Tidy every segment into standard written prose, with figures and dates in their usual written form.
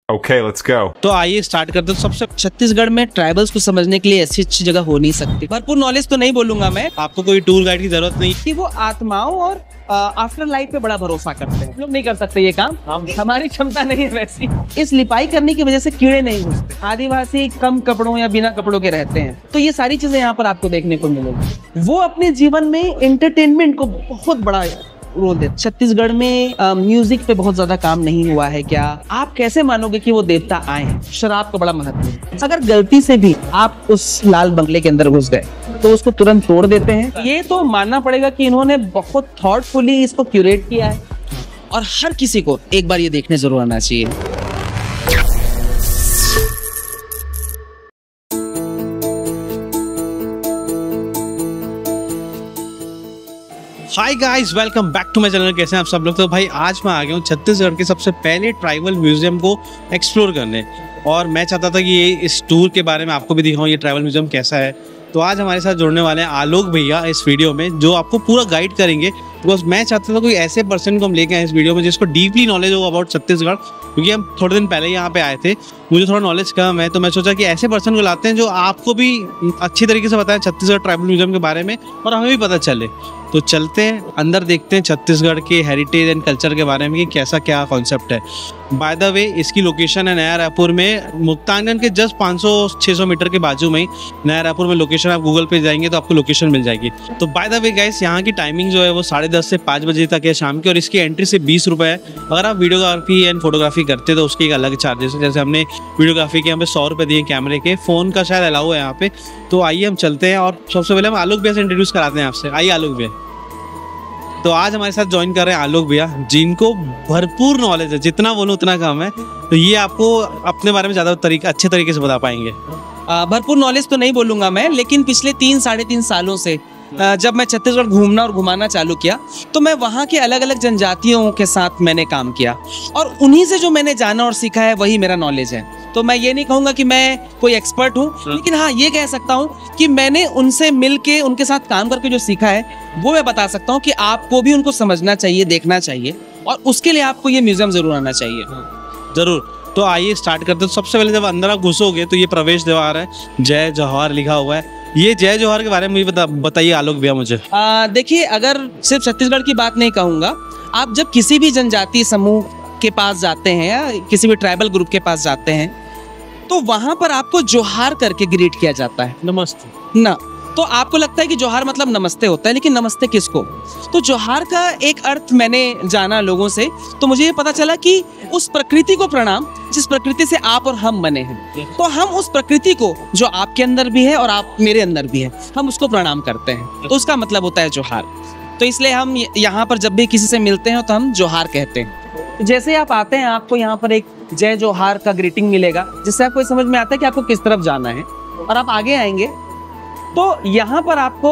Okay, let's go. तो आइए start करते हैं। सबसे छत्तीसगढ़ में ट्राइबल्स को समझने के लिए ऐसी अच्छी जगह हो नहीं सकती। भरपूर नॉलेज तो नहीं बोलूंगा मैं, आपको कोई टूर गाइड की जरूरत नहीं कि वो आत्माओं और आफ्टर लाइफ पे बड़ा भरोसा करते हैं। हम लोग नहीं कर सकते ये काम, हमारी क्षमता नहीं है वैसी। इस लिपाई करने की वजह से कीड़े नहीं घुसते। आदिवासी कम कपड़ों या बिना कपड़ों के रहते हैं, तो ये सारी चीजें यहाँ पर आपको देखने को मिलेगी। वो अपने जीवन में एंटरटेनमेंट को बहुत बड़ा रोल देते। छत्तीसगढ़ में म्यूजिक पे बहुत ज्यादा काम नहीं हुआ है क्या? आप कैसे मानोगे कि वो देवता आए हैं? शराब का बड़ा महत्व है। अगर गलती से भी आप उस लाल बंगले के अंदर घुस गए तो उसको तुरंत तोड़ देते हैं। ये तो मानना पड़ेगा कि इन्होंने बहुत थॉटफुली इसको क्यूरेट किया है और हर किसी को एक बार ये देखने जरूर आना चाहिए। Hi guys, welcome back to my channel. कैसे हैं आप सब लोग? तो भाई आज मैं आ गया हूँ छत्तीसगढ़ के सबसे पहले ट्राइबल म्यूजियम को एक्सप्लोर करने, और मैं चाहता था कि ये इस टूर के बारे में आपको भी दिखाऊं, ये ट्राइबल म्यूजियम कैसा है। तो आज हमारे साथ जुड़ने वाले हैं आलोक भैया इस वीडियो में, जो आपको पूरा गाइड करेंगे। बिकॉज मैं चाहता था कोई ऐसे पर्सन को हम लेके आए इस वीडियो में जिसको डीपली नॉलेज हो अबाउट छत्तीसगढ़, क्योंकि हम थोड़े दिन पहले यहाँ पे आए थे, मुझे थोड़ा नॉलेज कम है। तो मैं सोचा कि ऐसे पर्सन को लाते हैं जो आपको भी अच्छी तरीके से बताएं छत्तीसगढ़ ट्राइबल म्यूजियम के बारे में और हमें भी पता चले। तो चलते हैं अंदर, देखते हैं छत्तीसगढ़ के हेरिटेज एंड कल्चर के बारे में कि कैसा क्या कॉन्सेप्ट है। बाय द वे, इसकी लोकेशन है नया रायपुर में, मुक्तांगन के जस्ट 500-600 मीटर के बाजू में ही नया रायपुर में लोकेशन। आप गूगल पे जाएंगे तो आपको लोकेशन मिल जाएगी। तो बाय द वे गाइस, यहाँ की टाइमिंग जो है वो 10:30 से 5 बजे तक है शाम की, और इसकी एंट्री से 20 रुपये है। अगर आप वीडियोग्राफी एंड फोटोग्राफी करते तो उसके एक अलग चार्जेस है। जैसे हमने वीडियोग्राफी के यहाँ पे 100 रुपये दिए कैमरे के, फ़ोन का शायद अलाउ है यहाँ पे। तो आइए हम चलते हैं, और सबसे पहले हम आलोक भैया से इंट्रोड्यूस कराते हैं आपसे। आइए आलोक भैया। तो आज हमारे साथ ज्वाइन कर रहे हैं आलोक भैया, जिनको भरपूर नॉलेज है, जितना बोलूँ उतना कम है। तो ये आपको अपने बारे में ज़्यादा अच्छे तरीके से बता पाएंगे। भरपूर नॉलेज तो नहीं बोलूंगा मैं, लेकिन पिछले 3-3.5 सालों से जब मैं छत्तीसगढ़ घूमना और घुमाना चालू किया तो मैं वहाँ के अलग अलग जनजातियों के साथ मैंने काम किया, और उन्हीं से जो मैंने जाना और सीखा है वही मेरा नॉलेज है। तो मैं ये नहीं कहूँगा कि मैं कोई एक्सपर्ट हूँ, लेकिन हाँ ये कह सकता हूँ कि मैंने उनसे मिलके उनके साथ काम करके जो सीखा है वो मैं बता सकता हूँ कि आपको भी उनको समझना चाहिए, देखना चाहिए, और उसके लिए आपको ये म्यूजियम जरूर आना चाहिए। जरूर। तो आइए स्टार्ट करते हैं। सबसे पहले जब अंदर आप घुसोगे तो ये प्रवेश द्वार है, जय जौहर लिखा हुआ है। ये जय जौहर के बारे में भी बताइए आलोक भैया मुझे। देखिए, अगर सिर्फ छत्तीसगढ़ की बात नहीं कहूँगा, आप जब किसी भी जनजातीय समूह के पास जाते हैं या किसी भी ट्राइबल ग्रुप के पास जाते हैं तो वहां पर आपको जोहार करके ग्रीट किया जाता है, नमस्ते ना। तो आपको लगता है कि जोहार मतलब नमस्ते होता है, लेकिन नमस्ते किसको? तो जोहार का एक अर्थ मैंने जाना लोगों से, तो मुझे ये पता चला कि उस प्रकृति को प्रणाम जिस प्रकृति से आप और हम बने हैं। तो हम उस प्रकृति को जो आपके अंदर भी है और आप मेरे अंदर भी है, हम उसको प्रणाम करते हैं, तो उसका मतलब होता है जोहार। तो इसलिए हम यहाँ पर जब भी किसी से मिलते हैं तो हम जोहार कहते हैं। जैसे आप आते हैं, आपको यहाँ पर एक जय जोहार का ग्रीटिंग मिलेगा, जिससे आपको समझ में आता है कि आपको किस तरफ जाना है। और आप आगे आएंगे तो यहाँ पर आपको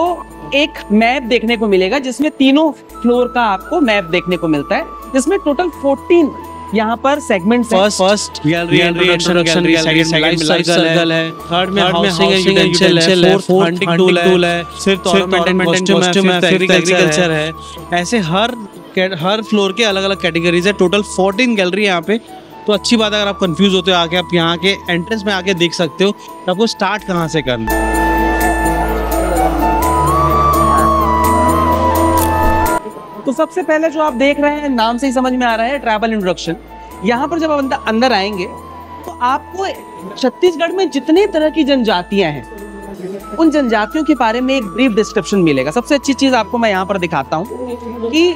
एक मैप देखने को मिलेगा, जिसमें तीनों फ्लोर का आपको मैप देखने को मिलता है, जिसमें टोटल 14 यहाँ पर सेगमेंट्स हैं। First gallery introduction gallery, second life circle है, थर्ड में हाउसिंग एंड यूटेंसिल है, फोर्थ हंटिंग टूल है, फिफ्थ ऑर्नामेंट एंड कॉस्ट्यूम है, फिर एग्रीकल्चर है। ऐसे हर फ्लोर के अलग अलग कैटेगरीज है। टोटल 14 गैलरी यहाँ पे। तो अच्छी बात है, अगर आप कंफ्यूज होते हो आके आप यहाँ के एंट्रेंस में आके देख सकते हो तो आपको स्टार्ट कहाँ से करना है। तो सबसे पहले जो आप देख रहे हैं, नाम से ही समझ में आ रहा है, ट्राइबल इंट्रोडक्शन। यहाँ पर जब आप अंदर आएंगे तो आपको छत्तीसगढ़ में जितने तरह की जनजातियां हैं उन जनजातियों के बारे में एक ब्रीफ डिस्क्रिप्शन मिलेगा। सबसे अच्छी चीज आपको मैं यहाँ पर दिखाता हूँ कि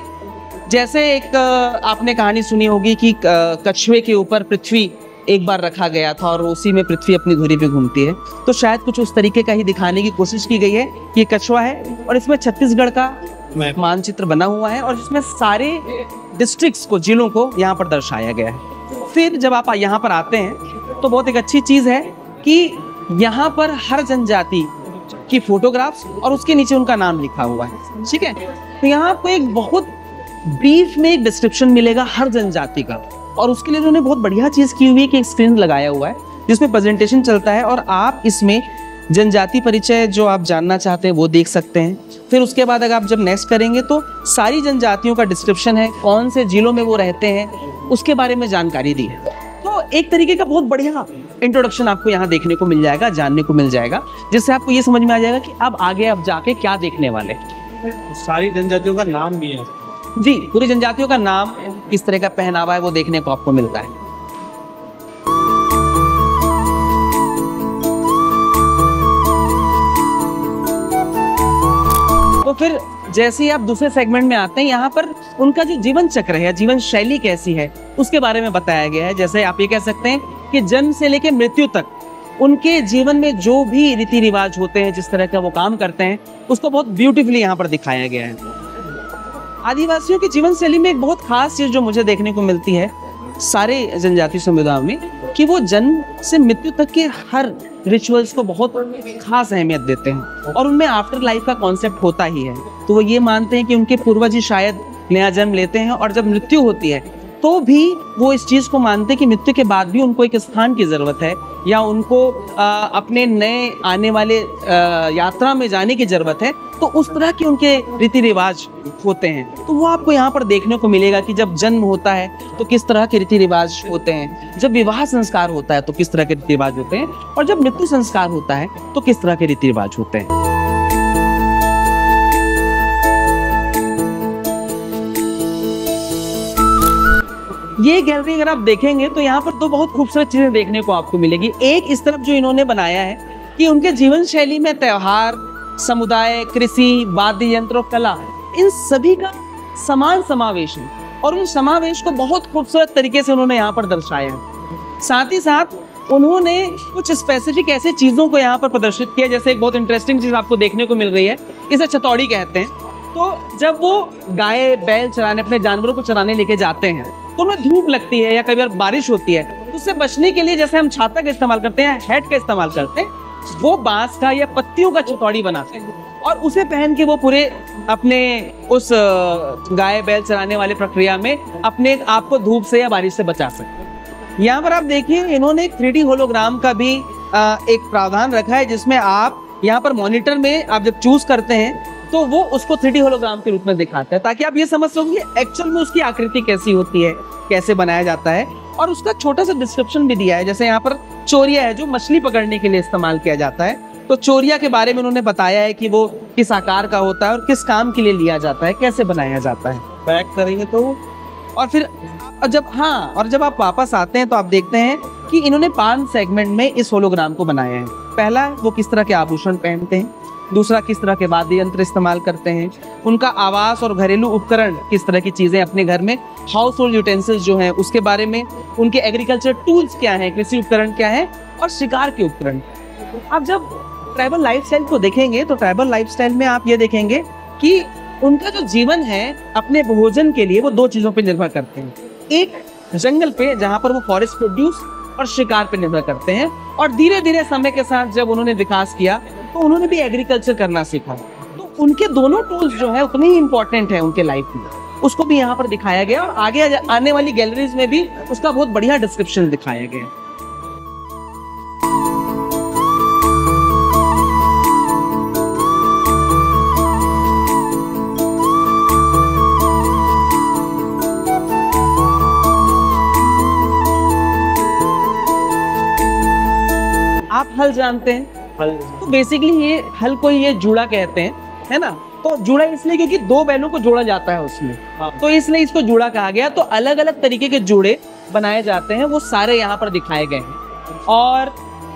जैसे एक आपने कहानी सुनी होगी कि कछुए के ऊपर पृथ्वी एक बार रखा गया था और उसी में पृथ्वी अपनी धुरी पे घूमती है। तो शायद कुछ उस तरीके का ही दिखाने की कोशिश की गई है। ये कछुआ है और इसमें छत्तीसगढ़ का मानचित्र बना हुआ है, और जिसमें सारे डिस्ट्रिक्ट्स को, जिलों को यहाँ पर दर्शाया गया है। फिर जब आप यहाँ पर आते हैं तो बहुत एक अच्छी चीज है कि यहाँ पर हर जनजाति की फोटोग्राफ्स और उसके नीचे उनका नाम लिखा हुआ है। ठीक है, तो यहाँ आपको एक बहुत ब्रीफ में एक डिस्क्रिप्शन मिलेगा हर जनजाति का, और उसके लिए उन्होंने बहुत बढ़िया चीज की हुई है कि एक स्क्रीन लगाया हुआ है जिसमें प्रेजेंटेशन चलता है, और आप इसमें जनजाति परिचय जो आप जानना चाहते हैं वो देख सकते हैं। फिर उसके बाद अगर आप जब नेक्स्ट करेंगे तो सारी जनजातियों का डिस्क्रिप्शन है, कौन से जिलों में वो रहते हैं उसके बारे में जानकारी दी है। तो एक तरीके का बहुत बढ़िया इंट्रोडक्शन आपको यहाँ देखने को मिल जाएगा, जानने को मिल जाएगा, जिससे आपको ये समझ में आ जाएगा कि अब आगे अब जाके क्या देखने वाले। सारी जनजातियों का नाम भी है जी, पूरी जनजातियों का नाम, किस तरह का पहनावा है वो देखने को आपको मिलता है। तो फिर जैसे ही आप दूसरे सेगमेंट में आते हैं, यहाँ पर उनका जो जीवन चक्र है, जीवन शैली कैसी है, उसके बारे में बताया गया है। जैसे आप ये कह सकते हैं कि जन्म से लेकर मृत्यु तक उनके जीवन में जो भी रीति रिवाज होते हैं, जिस तरह का वो काम करते हैं, उसको बहुत ब्यूटीफुली यहाँ पर दिखाया गया है। आदिवासियों की जीवन शैली में एक बहुत खास चीज जो मुझे देखने को मिलती है सारे जनजातीय समुदायों में, कि वो जन्म से मृत्यु तक के हर रिचुअल्स को बहुत खास अहमियत देते हैं, और उनमें आफ्टर लाइफ का कॉन्सेप्ट होता ही है। तो वो ये मानते हैं कि उनके पूर्वज ही शायद नया जन्म लेते हैं, और जब मृत्यु होती है तो भी वो इस चीज को मानते हैं कि मृत्यु के बाद भी उनको एक स्थान की जरूरत है, या उनको अपने नए आने वाले यात्रा में जाने की जरूरत है। तो उस तरह के उनके रीति रिवाज होते हैं। तो वो आपको यहाँ पर देखने को मिलेगा कि जब जन्म होता है तो किस तरह के रीति रिवाज होते हैं, जब विवाह संस्कार होता है तो किस तरह के रीति रिवाज होते हैं, और जब मृत्यु संस्कार होता है तो किस तरह के रीति रिवाज होते हैं। ये गैलरी अगर आप देखेंगे तो यहाँ पर दो बहुत खूबसूरत चीजें देखने को आपको मिलेगी। एक इस तरफ जो इन्होंने बनाया है कि उनके जीवन शैली में त्योहार, समुदाय, कृषि, वाद्य यंत्र और कला, इन सभी का समान समावेश है, और उन समावेश को बहुत खूबसूरत तरीके से उन्होंने यहाँ पर दर्शाया है। साथ ही साथ उन्होंने कुछ स्पेसिफिक ऐसे चीजों को यहाँ पर प्रदर्शित किया, जैसे एक बहुत इंटरेस्टिंग चीज आपको देखने को मिल रही है, इसे छतौड़ी कहते हैं। तो जब वो गाय बैल चराने, अपने जानवरों को चराने लेके जाते हैं, तो उन्हें धूप लगती है या कई बार बारिश होती है, तो उससे बचने के लिए जैसे हम छाता का इस्तेमाल करते हैं, हैट का इस्तेमाल करते हैं, वो बांस का या पत्तियों का छतौड़ी बनाते हैं, और उसे पहन के वो पूरे अपने उस गाय बैल चराने वाले प्रक्रिया में अपने आप को धूप से या बारिश से बचा सकते हैं। यहाँ पर आप देखिए इन्होंने एक 3D होलोग्राम का भी एक प्रावधान रखा है, जिसमें आप यहाँ पर मॉनिटर में आप जब चूज करते हैं तो वो उसको 3D होलोग्राम के रूप में दिखाता है, ताकि आप ये समझ सको कि एक्चुअल में उसकी आकृति कैसी होती है, कैसे बनाया जाता है। और उसका छोटा सा डिस्क्रिप्शन भी दिया है, जैसे यहाँ पर चोरिया है जो मछली पकड़ने के लिए इस्तेमाल किया जाता है, तो चोरिया के बारे में उन्होंने बताया है कि वो किस आकार का होता है और किस काम के लिए लिया जाता है, कैसे बनाया जाता है। बैक करेंगे तो, और फिर जब आप वापस आते हैं तो आप देखते हैं कि इन्होंने 5 सेगमेंट में इस होलोग्राम को बनाया है। पहला, वो किस तरह के आभूषण पहनते हैं, दूसरा किस तरह के वाद्य यंत्र इस्तेमाल करते हैं, उनका आवास और घरेलू उपकरण किस तरह की चीजें अपने घर में, हाउस होल्ड यूटेंसिल्स जो हैं उसके बारे में, उनके एग्रीकल्चर टूल्स क्या हैं, कृषि उपकरण क्या है, और शिकार के उपकरण। आप जब ट्राइबल लाइफस्टाइल को देखेंगे तो ट्राइबल लाइफस्टाइल में आप ये देखेंगे कि उनका जो जीवन है अपने भोजन के लिए वो 2 चीजों पर निर्भर करते हैं। एक जंगल पे, जहाँ पर वो फॉरेस्ट प्रोड्यूस, और शिकार पे निर्भर करते हैं। और धीरे धीरे समय के साथ जब उन्होंने विकास किया तो उन्होंने भी एग्रीकल्चर करना सीखा। तो उनके दोनों टूल्स जो है उतने ही इंपॉर्टेंट है उनके लाइफ में, उसको भी यहाँ पर दिखाया गया, और आगे आने वाली गैलरीज में भी उसका बहुत बढ़िया डिस्क्रिप्शन दिखाया गया। आप हल जानते हैं, तो बेसिकली ये हल को ये जूड़ा कहते हैं, है ना। तो जूड़ा इसलिए क्योंकि 2 बैलों को जोड़ा जाता है उसमें, तो इसलिए इसको जूड़ा कहा गया। तो अलग अलग तरीके के जूड़े बनाए जाते हैं, वो सारे यहाँ पर दिखाए गए हैं। और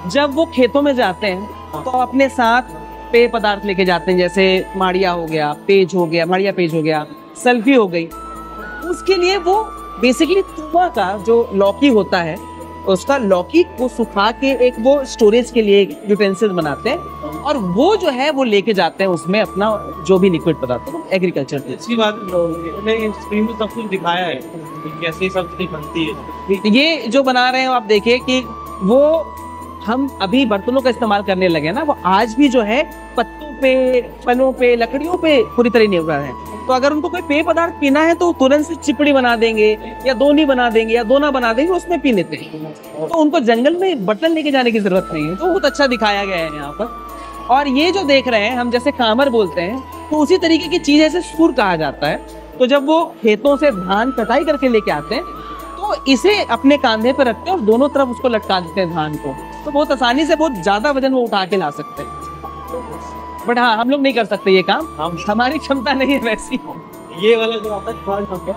जब वो खेतों में जाते हैं तो अपने साथ पेय पदार्थ लेके जाते हैं, जैसे माड़िया हो गया, पेज हो गया, माड़िया पेज हो गया, सल्फी हो गई। उसके लिए वो बेसिकली तुआ का जो लौकी होता है, उसका लौकी को सुखा के एक वो स्टोरेज के लिए यूटेंसिल बनाते हैं, और वो जो है वो लेके जाते हैं उसमें अपना जो भी लिक्विड पदार्थ है, एग्रीकल्चर। अच्छी बात है, स्क्रीन में सब कुछ दिखाया है कैसे सब चीज बनती है। ये जो बना रहे हैं आप देखिए कि वो हम अभी बर्तनों का इस्तेमाल करने लगे ना, वो आज भी जो है पत्तों पे, फलों पे, लकड़ियों पे पूरी तरह निर्भर है। तो अगर उनको कोई पेय पदार्थ पीना है तो तुरंत से चिपड़ी बना देंगे, या दोनी बना देंगे, या दोना बना देंगे, उसमें पी लेते हैं। तो उनको जंगल में बर्तन लेके जाने की जरूरत नहीं है। तो बहुत अच्छा दिखाया गया है यहाँ पर। और ये जो देख रहे हैं हम, जैसे कामर बोलते हैं, तो उसी तरीके की चीज ऐसे सुर कहा जाता है। तो जब वो खेतों से धान कटाई करके लेके आते हैं तो इसे अपने कांधे पर रखते हैं और दोनों तरफ उसको लटका देते हैं धान को, तो बहुत आसानी से बहुत ज्यादा वजन वो उठा के ला सकते हैं। बट हाँ, हम लोग नहीं कर सकते ये काम, हमारी क्षमता नहीं है वैसी। ये वाला जो आता है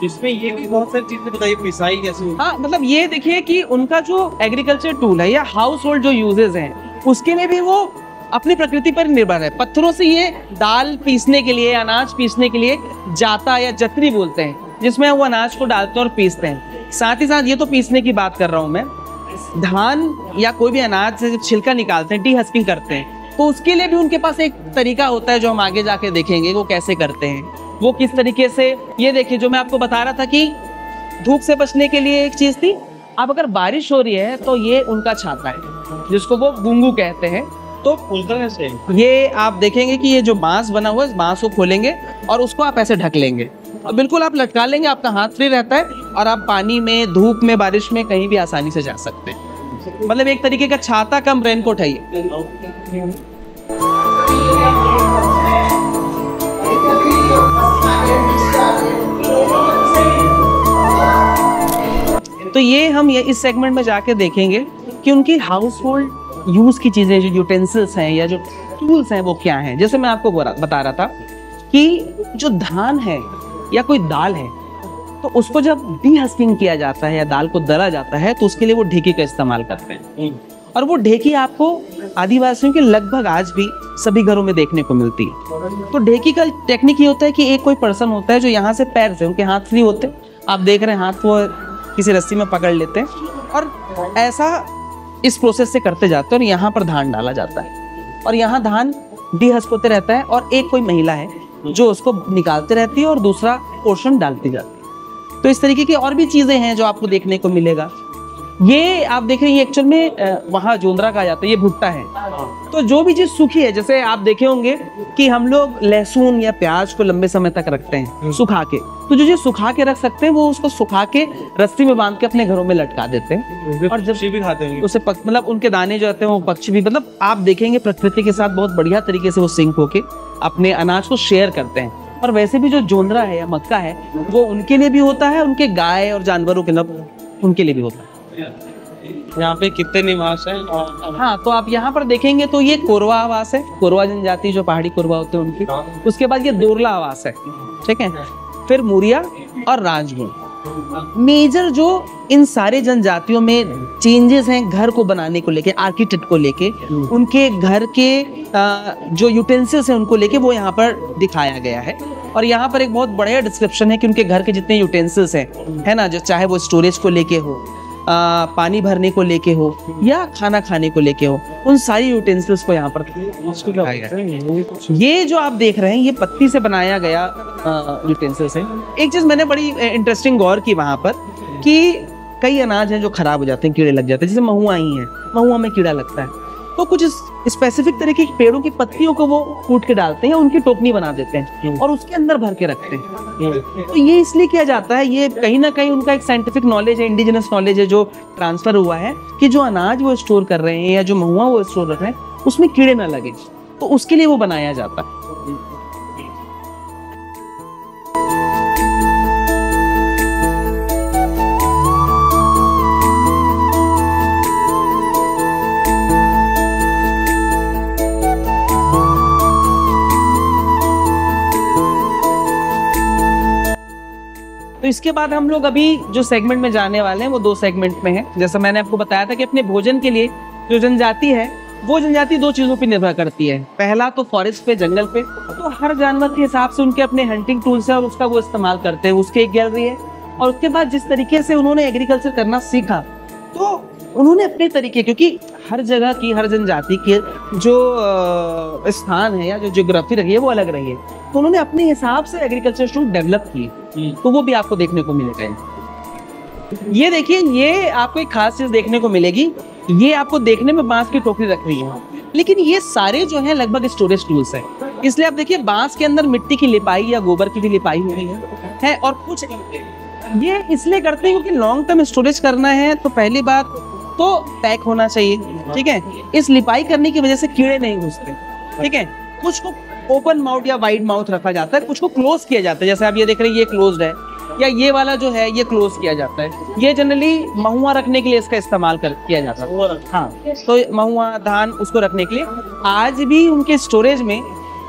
इसमें ये भी बहुत सारी चीजें बताइए, पिसाई कैसे होती है? हाँ, मतलब ये देखिए कि उनका जो एग्रीकल्चर टूल है या हाउस होल्ड जो यूजेस हैं, उसके लिए भी वो अपनी प्रकृति पर निर्भर है। पत्थरों से ये दाल पीसने के लिए, अनाज पीसने के लिए जाता या जतरी बोलते हैं, जिसमें वो अनाज को डालते हैं और पीसते हैं। साथ ही साथ ये तो पीसने की बात कर रहा हूँ मैं, धान या कोई भी अनाज से जब छिलका निकालते हैं, डीहस्किंग करते हैं, तो उसके लिए भी उनके पास एक तरीका होता है जो हम आगे जाके देखेंगे वो कैसे करते हैं। वो किस तरीके से, ये देखिए जो मैं आपको बता रहा था कि धूप से बचने के लिए एक चीज थी, अब अगर बारिश हो रही है तो ये उनका छाता है जिसको वो गुंगू कहते हैं। तो खुलता कैसे? ये आप देखेंगे कि ये जो बांस बना हुआ है, इस बांस को खोलेंगे और उसको आप ऐसे ढक लेंगे और बिल्कुल आप लटका लेंगे, आपका हाथ फ्री रहता है और आप पानी में, धूप में, बारिश में कहीं भी आसानी से जा सकते हैं। मतलब एक तरीके का छाता कम रेनकोट है ये। तो ये हम ये इस सेगमेंट में जाके देखेंगे कि उनकी हाउस होल्ड यूज की चीजें, जो यूटेंसिल्स हैं या जो टूल्स हैं वो क्या हैं। जैसे मैं आपको बता रहा था कि जो धान है या कोई दाल है, तो उसको जब डीहस्किंग किया जाता है या दाल को दला जाता है तो उसके लिए वो ढेकी का इस्तेमाल करते हैं। और वो ढेकी आपको आदिवासियों के लगभग आज भी सभी घरों में देखने को मिलती है। तो ढेकी का टेक्निक ये होता है कि एक कोई पर्सन होता है जो यहाँ से पैर से, उनके हाथ फ्री होते हैं, आप देख रहे हैं हाथ वो किसी रस्सी में पकड़ लेते हैं और ऐसा इस प्रोसेस से करते जाते हैं और यहाँ पर धान डाला जाता है और यहाँ धान डीहस्क होते रहता है और एक कोई महिला है जो उसको निकालते रहती है और दूसरा पोर्शन डालती जाती है। तो इस तरीके की और भी चीजें हैं जो आपको देखने को मिलेगा। ये आप देख रहे हैं, ये एक्चुअल में वहाँ जोंधरा कहा जाता है, ये भुट्टा है। तो जो भी चीज सूखी है, जैसे आप देखे होंगे कि हम लोग लहसुन या प्याज को लंबे समय तक रखते हैं सुखा के, तो जो चीज सुखा के रख सकते हैं वो उसको सुखा के रस्सी में बांध के अपने घरों में लटका देते हैं और जब भी खाते हैं उसे मतलब उनके दाने जो आते हैं वो पक्षी भी, मतलब आप देखेंगे प्रकृति के साथ बहुत बढ़िया तरीके से वो सिंक होके अपने अनाज को शेयर करते हैं। और वैसे भी जो जोंधरा है या मक्का है वो उनके लिए भी होता है, उनके गाय और जानवरों के लिए उनके लिए भी होता है। यहाँ पे कितने निवास हैं? हाँ, तो आप यहाँ पर देखेंगे तो ये कोरवा आवास है, कोरवा जनजाति जो पहाड़ी कोरवा होते हैं उनकी। उसके बाद ये दोरला आवास है, ठीक है, फिर मुरिया और राजगुण। मेजर जो इन सारे जनजातियों में चेंजेस हैं घर को बनाने को लेके, आर्किटेक्ट को लेके, उनके घर के जो यूटेंसिल्स हैं उनको लेके वो यहाँ पर दिखाया गया है। और यहाँ पर एक बहुत बढ़िया डिस्क्रिप्शन है कि उनके घर के जितने यूटेंसिल्स हैं, है ना, जो चाहे वो स्टोरेज को लेके हो, पानी भरने को लेके हो या खाना खाने को लेके हो, उन सारी यूटेंसिल्स को यहाँ पर दिखाया गया। ये जो आप देख रहे हैं ये पत्ती से बनाया गया यूटेंसिल्स है। एक चीज मैंने बड़ी इंटरेस्टिंग गौर की वहाँ पर कि कई अनाज हैं जो खराब हो जाते हैं, कीड़े लग जाते हैं, जैसे महुआ ही है, महुआ में कीड़ा लगता है, तो कुछ स्पेसिफिक तरीके के पेड़ों की पत्तियों को वो कूट के डालते हैं, उनकी टोकनी बना देते हैं और उसके अंदर भर के रखते हैं। तो ये इसलिए किया जाता है, ये कहीं ना कहीं उनका एक साइंटिफिक नॉलेज है, इंडिजिनस नॉलेज है जो ट्रांसफर हुआ है कि जो अनाज वो स्टोर कर रहे हैं या जो महुआ वो स्टोर कर रहे हैं उसमें कीड़े ना लगे, तो उसके लिए वो बनाया जाता है। तो इसके बाद हम लोग अभी जो सेगमेंट में जाने वाले हैं वो दो सेगमेंट में है। जैसा मैंने आपको बताया था कि अपने भोजन के लिए जो जनजाति है वो जनजाति दो चीजों पर निर्भर करती है। पहला तो फॉरेस्ट पे, जंगल पे, तो हर जानवर के हिसाब से उनके अपने हंटिंग टूल्स है और उसका वो इस्तेमाल करते हैं, उसकी एक गैलरी है। और उसके बाद जिस तरीके से उन्होंने एग्रीकल्चर करना सीखा तो उन्होंने अपने तरीके, क्योंकि हर जगह की, हर जनजाति के जो स्थान है या जो ज्योग्राफी रही है वो अलग रही है, तो उन्होंने अपने हिसाब से एग्रीकल्चर टूल डेवलप किए, तो वो भी आपको देखने को मिलेगा। ये देखिए, ये आपको एक खास चीज देखने को मिलेगी, ये आपको देखने में बांस की टोकरी रख रही है, लेकिन ये सारे जो है लगभग स्टोरेज टूल्स है। इसलिए आप देखिए बांस के अंदर मिट्टी की लिपाई या गोबर की भी लिपाई हुई है और कुछ ये इसलिए करते हैं क्योंकि लॉन्ग टर्म स्टोरेज करना है तो पहली बात तो पैक होना चाहिए, ठीक है। इस लिपाई करने की वजह से कीड़े नहीं घुसते, ठीक है। कुछ को ओपन माउथ या वाइड माउथ रखा जाता है, कुछ को क्लोज किया जाता है, जैसे आप ये देख रहे हैं ये क्लोज्ड है, या ये वाला जो है ये क्लोज किया जाता है। ये जनरली महुआ रखने के लिए इसका इस्तेमाल किया जाता है। हाँ, तो महुआ धान उसको रखने के लिए आज भी उनके स्टोरेज में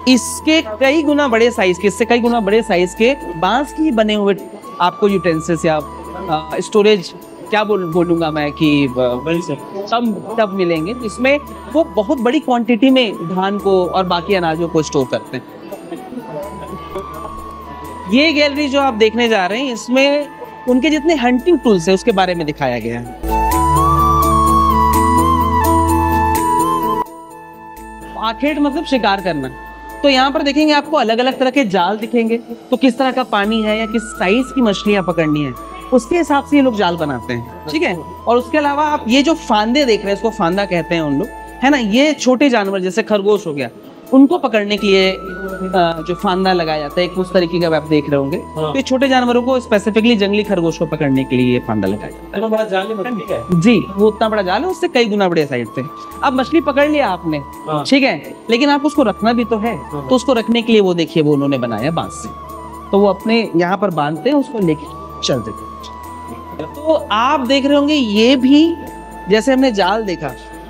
इसके कई गुना बड़े साइज के, इससे कई गुना बड़े साइज के बांस की बने हुए आपको यूटेंसिल्स या स्टोरेज क्या बोलूंगा मैं कि तब मिलेंगे। इसमें वो बहुत बड़ी क्वांटिटी में धान को और बाकी अनाजों को स्टोर करते हैं। ये गैलरी जो आप देखने जा रहे हैं इसमें उनके जितने हंटिंग टूल्स हैं उसके बारे में दिखाया गया है। आखेट मतलब शिकार करना। तो यहाँ पर देखेंगे आपको अलग अलग तरह के जाल दिखेंगे, तो किस तरह का पानी है या किस साइज की मछलियां पकड़नी है उसके हिसाब से ये लोग जाल बनाते हैं, ठीक है। और उसके अलावा आप ये जो फांदे देख रहे हैं इसको फांदा कहते हैं उन लोग, है ना। ये छोटे जानवर जैसे खरगोश हो गया, उनको पकड़ने के लिए जो फांदा लगाया जाता है एक उस तरीके का आप देख रहे होंगे। तो ये छोटे जानवरों को स्पेसिफिकली जंगली खरगोश को पकड़ने के लिए ये फांदा लगाया जाता है। बड़ा जाल है जी, वो उतना बड़ा जाल है, उससे कई गुना बड़े साइज से। अब मछली पकड़ लिया आपने, ठीक है, लेकिन आप उसको रखना भी तो है। तो उसको रखने के लिए वो देखिए वो उन्होंने बनाया बांस से, तो वो अपने यहाँ पर बांधते हैं, उसको लेके चल देते हैं। तो आप देख रहे होंगे ये भी जैसे हमने जाल देखा,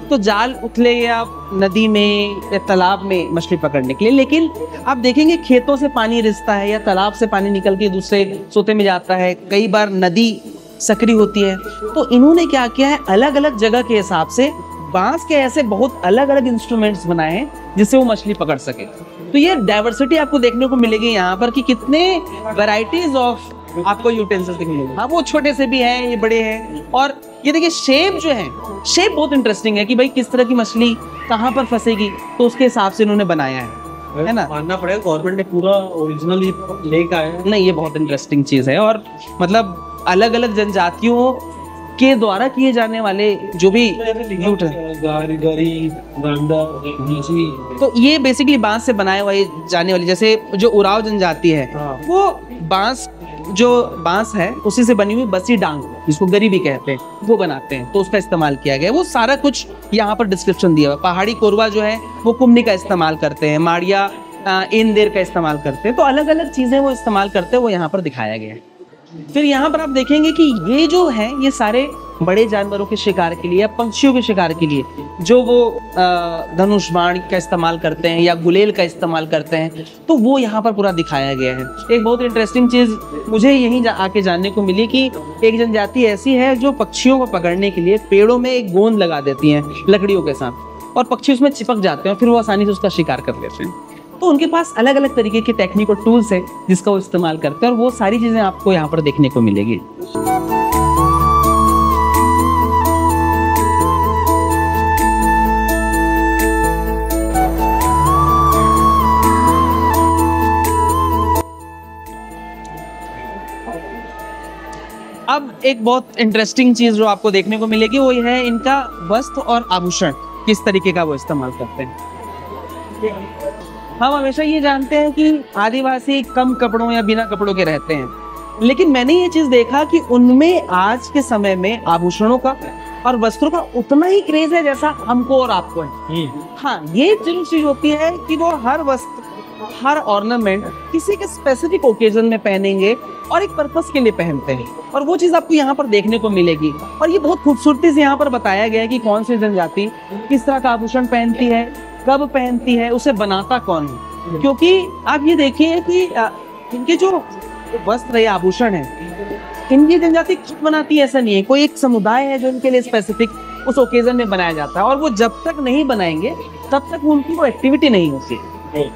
तो जाल उथले या नदी में या तालाब में मछली पकड़ने के लिए, लेकिन आप देखेंगे खेतों से पानी रिसता है या तालाब से पानी निकल के दूसरे सोते में जाता है, कई बार नदी सक्रिय होती है। तो इन्होंने क्या किया है, अलग अलग जगह के हिसाब से बांस के ऐसे बहुत अलग अलग इंस्ट्रूमेंट्स बनाए हैं जिससे वो मछली पकड़ सके। तो ये डाइवर्सिटी आपको देखने को मिलेगी यहाँ पर कि कितने वैरायटीज ऑफ आपको यूटेंसिल्स दिखने मिलेंगे। हाँ, वो छोटे से भी हैं, ये बड़े हैं। और ये देखिए शेप जो है, शेप बहुत इंटरेस्टिंग है कि भाई किस तरह की मछली कहाँ पर फंसेगी, तो उसके हिसाब से इन्होंने बनाया है ना। मानना पड़ेगा गवर्नमेंट ने पूरा ओरिजिनल लेके आया है। नहीं, ये बहुत इंटरेस्टिंग चीज है। और मतलब अलग अलग जनजातियों के द्वारा किए जाने वाले जो भी लूट है, तो ये बेसिकली बांस से बनाए हुए जाने वाली, जैसे जो उराव जनजाति है वो बांस, जो बांस है उसी से बनी हुई बसी डांग जिसको गरी भी कहते हैं, वो बनाते हैं, तो उसका इस्तेमाल किया गया। वो सारा कुछ यहाँ पर डिस्क्रिप्शन दिया हुआ। पहाड़ी कोरवा जो है वो कुमनी का इस्तेमाल करते हैं, माड़िया इंदेर का इस्तेमाल करते हैं। तो अलग अलग चीजें वो इस्तेमाल करते हैं, वो यहाँ पर दिखाया गया है। फिर यहाँ पर आप देखेंगे कि ये जो है ये सारे बड़े जानवरों के शिकार के लिए या पंछियों के शिकार के लिए जो वो धनुष बाण का इस्तेमाल करते हैं या गुलेल का इस्तेमाल करते हैं, तो वो यहाँ पर पूरा दिखाया गया है। एक बहुत इंटरेस्टिंग चीज मुझे यहीं आके जानने को मिली कि एक जनजाति ऐसी है जो पक्षियों को पकड़ने के लिए पेड़ों में एक गोंद लगा देती है लकड़ियों के साथ, और पक्षी उसमें चिपक जाते हैं, फिर वो आसानी से उसका शिकार कर लेते हैं। तो उनके पास अलग अलग तरीके के टेक्निक और टूल्स है जिसका वो इस्तेमाल करते हैं, और वो सारी चीजें आपको यहाँ पर देखने को मिलेगी। अब एक बहुत इंटरेस्टिंग चीज जो आपको देखने को मिलेगी वो है इनका वस्त्र और आभूषण किस तरीके का वो इस्तेमाल करते हैं। हम हमेशा ये जानते हैं कि आदिवासी कम कपड़ों या बिना कपड़ों के रहते हैं, लेकिन मैंने ये चीज देखा कि उनमें आज के समय में आभूषणों का और वस्त्रों का उतना ही क्रेज है जैसा हमको और आपको है। हाँ, ये जरूर चीज होती है कि वो हर वस्त्र, हर ऑर्नामेंट किसी के स्पेसिफिक ओकेजन में पहनेंगे और एक पर्पस के लिए पहनते हैं, और वो चीज आपको यहाँ पर देखने को मिलेगी। और ये बहुत खूबसूरती से यहाँ पर बताया गया है कि कौन सी जनजाति किस तरह का आभूषण पहनती है, कब पहनती है, उसे बनाता कौन है। क्योंकि आप ये देखिए कि इनके जो वस्त्र या आभूषण है, इनकी जनजाति खुद बनाती है ऐसा नहीं है, कोई एक समुदाय है जो इनके लिए स्पेसिफिक उस ओकेजन में बनाया जाता है, और वो जब तक नहीं बनाएंगे तब तक उनकी वो एक्टिविटी नहीं होती।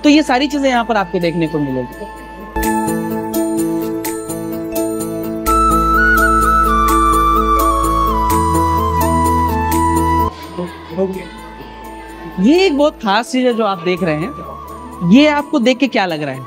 तो ये सारी चीजें यहाँ पर आपको देखने को मिलेगी। ये एक बहुत खास चीज है जो आप देख रहे हैं। ये आपको देख के क्या लग रहा है?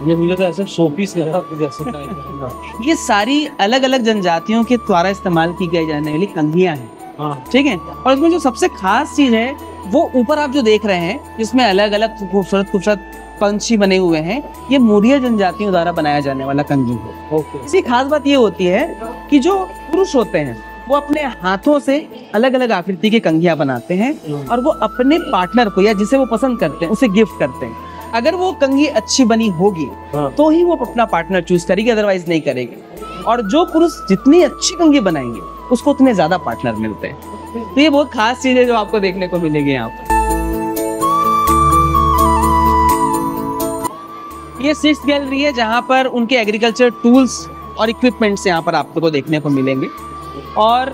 ये मुझे तो ऐसे शोपीस लग रहा है। ये सारी अलग अलग जनजातियों के द्वारा इस्तेमाल की गई जाने वाली कंघियां हैं, ठीक है। और इसमें जो सबसे खास चीज है वो ऊपर आप जो देख रहे हैं, जिसमें अलग अलग खूबसूरत खूबसूरत पंछी बने हुए हैं, ये मोरिया जनजातियों द्वारा बनाया जाने वाला कंघी है। इसकी खास बात ये होती है कि जो पुरुष होते हैं वो अपने हाथों से अलग अलग आकृति की कंघियां बनाते हैं और वो अपने पार्टनर को या जिसे वो पसंद करते हैं उसे गिफ्ट करते हैं। अगर वो कंघी अच्छी बनी होगी तो ही वो अपना पार्टनर चूज करेगी, अदरवाइज नहीं करेगी। और जो पुरुष जितनी अच्छी कंघी बनाएंगे उसको उतने ज्यादा पार्टनर मिलते हैं। तो ये बहुत खास चीज है जो आपको देखने को मिलेगी यहाँ पर। ये 6th गैलरी है जहाँ पर उनके एग्रीकल्चर टूल्स और इक्विपमेंट्स यहाँ पर आपको देखने को मिलेंगे। और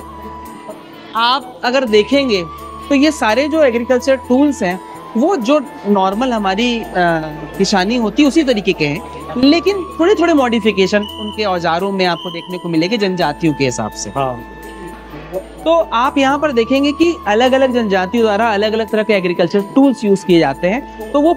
आप अगर देखेंगे तो ये सारे जो एग्रीकल्चर टूल्स हैं वो जो नॉर्मल हमारी किसानी होती है उसी तरीके के हैं, लेकिन थोड़े थोड़े मॉडिफिकेशन उनके औजारों में आपको देखने को मिलेंगे जनजातियों के हिसाब से। तो आप यहाँ पर देखेंगे कि अलग अलग जनजातियों द्वारा अलग अलग तरह के एग्रीकल्चर टूल्स यूज किए जाते हैं। तो वो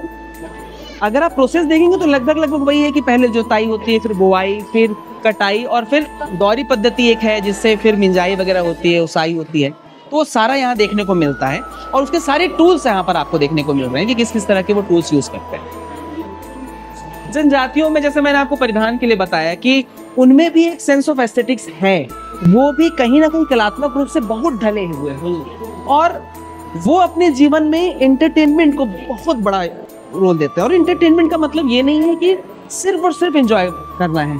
अगर आप प्रोसेस देखेंगे तो लगभग वही है कि पहले जुताई होती है, फिर बुआई, फिर कटाई, और फिर दौरी पद्धति एक है जिससे फिर मिंजाई वगैरह होती है, उसाई होती है। तो वो सारा यहाँ देखने को मिलता है और उसके सारे टूल्स यहाँ पर आपको देखने को मिल रहे हैं कि किस किस तरह के वो टूल्स यूज करते हैं। जनजातियों में जैसे मैंने आपको परिधान के लिए बताया कि उनमें भी एक सेंस ऑफ एस्थेटिक्स है, वो भी कहीं ना कहीं कलात्मक रूप से बहुत ढले हुए हैं और वो अपने जीवन में एंटरटेनमेंट को बहुत बड़ा रोल देते हैं। और एंटरटेनमेंट का मतलब ये नहीं है कि सिर्फ और सिर्फ एंजॉय करना है।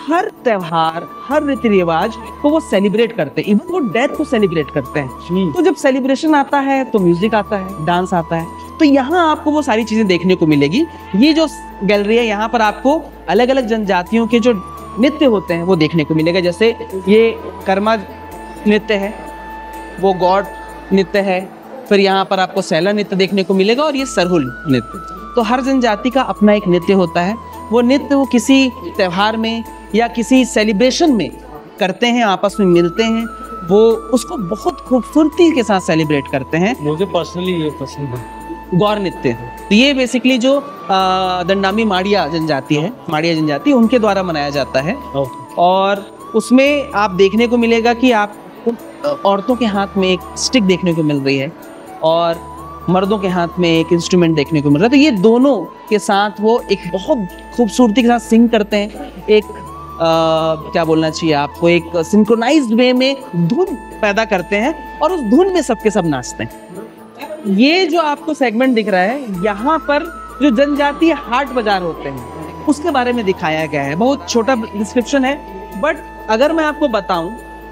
हर त्योहार, हर रीति रिवाज को वो सेलिब्रेट करते हैं, इवन वो डेथ को सेलिब्रेट करते हैं। तो जब सेलिब्रेशन आता है तो म्यूजिक आता है, डांस आता है। तो यहाँ आपको वो सारी चीजें देखने को मिलेगी। ये जो गैलरी है यहाँ पर आपको अलग अलग जनजातियों के जो नृत्य होते हैं वो देखने को मिलेगा। जैसे ये कर्मा नृत्य है, वो गौड़ नृत्य है, फिर यहाँ पर आपको सैला नृत्य देखने को मिलेगा और ये सरहुल नृत्य। तो हर जनजाति का अपना एक नृत्य होता है। वो नृत्य वो किसी त्योहार में या किसी सेलिब्रेशन में करते हैं, आपस में मिलते हैं, वो उसको बहुत खूबसूरती के साथ सेलिब्रेट करते हैं। मुझे पर्सनली ये पसंद है गौर नृत्य। तो ये बेसिकली जो दंडामी माड़िया जनजाति है, माड़िया जनजाति, उनके द्वारा मनाया जाता है। और उसमें आप देखने को मिलेगा कि आप औरतों के हाथ में एक स्टिक देखने को मिल रही है और मर्दों के हाथ में एक इंस्ट्रूमेंट देखने को मिल रहा है। तो ये दोनों के साथ वो एक बहुत खूबसूरती के साथ सिंग करते हैं, एक क्या बोलना चाहिए आपको, एक सिंक्रोनाइज्ड वे में धुन पैदा करते हैं और उस धुन में सबके सब नाचते हैं। ये जो आपको सेगमेंट दिख रहा है, यहाँ पर जो जनजातीय हाट बाजार होते हैं उसके बारे में दिखाया गया है। बहुत छोटा डिस्क्रिप्शन है, बट अगर मैं आपको बताऊं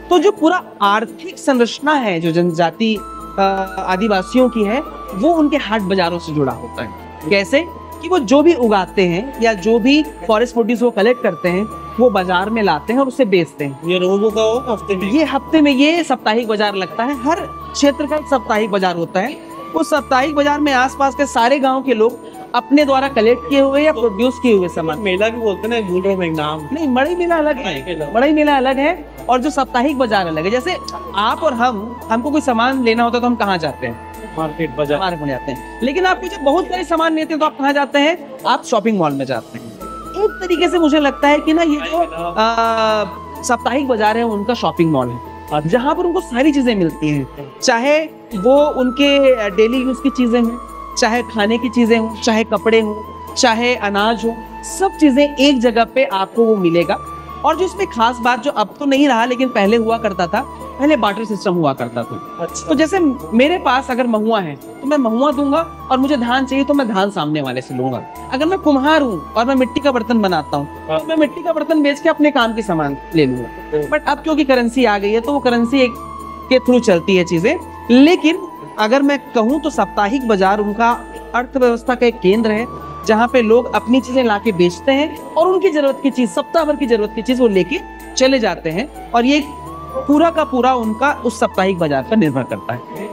तो जो पूरा आर्थिक संरचना है जो जनजाति आदिवासियों की है, वो उनके हाट बाजारों से जुड़ा होता है। कैसे कि वो जो भी उगाते हैं या जो भी फॉरेस्ट प्रोड्यूस वो कलेक्ट करते हैं वो बाजार में लाते हैं और उसे बेचते हैं। ये रोजों का हो हफ्ते में? ये हफ्ते में ये साप्ताहिक बाजार लगता है। हर क्षेत्र का एक साप्ताहिक बाजार होता है। उस साप्ताहिक बाजार में आसपास के सारे गांव के लोग अपने द्वारा कलेक्ट किए हुए या प्रोड्यूस किए हुए सामान, मेला भी बोलते हैं ना, भूल रहा हूं नाम। नहीं, मड़ई मेला अलग है, मड़ई मेला अलग है और जो साप्ताहिक बाजार अलग है। जैसे आप और हमको कोई सामान लेना होता है तो हम कहाँ जाते हैं? मार्केट, बाजार, मार्केट में जाते हैं। लेकिन आपको जब बहुत सारे सामान लेते हैं तो आप कहाँ जाते हैं? आप शॉपिंग मॉल में जाते हैं। एक तरीके से मुझे लगता है कि ना ये जो साप्ताहिक बाजार है उनका शॉपिंग मॉल है, जहाँ पर उनको सारी चीजें मिलती हैं, चाहे वो उनके डेली यूज की चीजें हों, चाहे खाने की चीजें हों, चाहे कपड़े हों, चाहे अनाज हो, सब चीजें एक जगह पे आपको वो मिलेगा। और जो इसमें खास बात, जो अब तो नहीं रहा लेकिन पहले हुआ करता था, पहले बार्टर सिस्टम हुआ करता था। अच्छा। तो जैसे मेरे पास अगर महुआ है तो मैं महुआ दूंगा और मुझे धान चाहिए तो मैं धान सामने वाले से लूंगा। अगर मैं कुम्हार हूँ और मैं मिट्टी का बर्तन बनाता हूँ तो मैं मिट्टी का बर्तन बेच के अपने काम के सामान ले लूंगा। बट अब क्योंकि करेंसी आ गई है तो वो करेंसी के थ्रू चलती है चीजें। लेकिन अगर मैं कहूँ तो साप्ताहिक बाजार उनका अर्थव्यवस्था का एक केंद्र है, जहाँ पे लोग अपनी चीजें लाके बेचते हैं और उनकी जरूरत की चीज, सप्ताह भर की जरूरत की चीज वो लेके चले जाते हैं। और ये पूरा का पूरा उनका उस साप्ताहिक बाजार पर निर्भर करता है।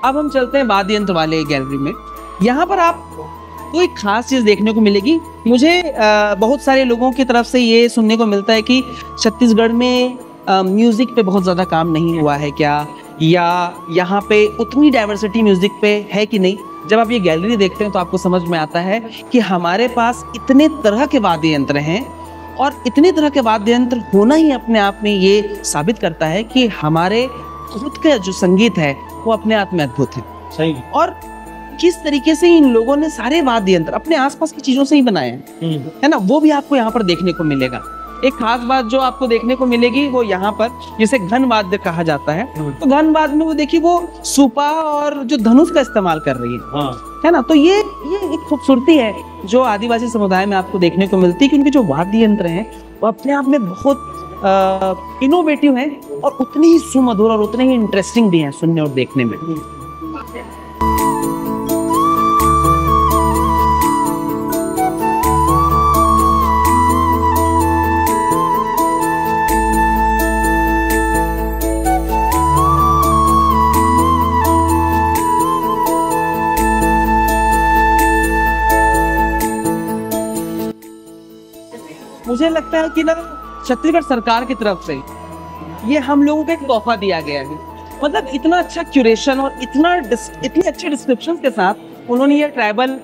अब हम चलते हैं वाद्य यंत्र वाले गैलरी में। यहाँ पर आप कोई खास चीज देखने को मिलेगी। मुझे बहुत सारे लोगों की तरफ से ये सुनने को मिलता है कि छत्तीसगढ़ में म्यूजिक पे बहुत ज्यादा काम नहीं हुआ है क्या, या यहाँ पे उतनी डाइवर्सिटी म्यूजिक पे है कि नहीं। जब आप ये गैलरी देखते हैं तो आपको समझ में आता है कि हमारे पास इतने तरह के वाद्य यंत्र हैं और इतने तरह के वाद्य यंत्र होना ही अपने आप में ये साबित करता है कि हमारे खुद का जो संगीत है वो अपने आप में अद्भुत है। सही। और किस तरीके से इन लोगों ने सारे वाद्य यंत्र अपने आसपास की चीजों से ही बनाए हैं, है ना, वो भी आपको यहाँ पर देखने को मिलेगा। एक खास बात जो आपको देखने को मिलेगी वो यहाँ पर जिसे घन वाद्य कहा जाता है, तो घन वाद्य में वो देखिए वो सुपा और जो धनुष का इस्तेमाल कर रही है ना। तो ये एक खूबसूरती है जो आदिवासी समुदाय में आपको देखने को मिलती है कि उनके जो वाद्य यंत्र हैं वो अपने आप में बहुत इनोवेटिव हैं और उतने ही सुमधुर और उतने ही इंटरेस्टिंग भी हैं सुनने और देखने में। मुझे लगता है कि ना छत्तीसगढ़ सरकार की तरफ से ये हम लोगों को एक तोहफा दिया गया है। मतलब इतना अच्छा क्यूरेशन और इतने अच्छे डिस्क्रिप्शन के साथ उन्होंने ये ट्राइबल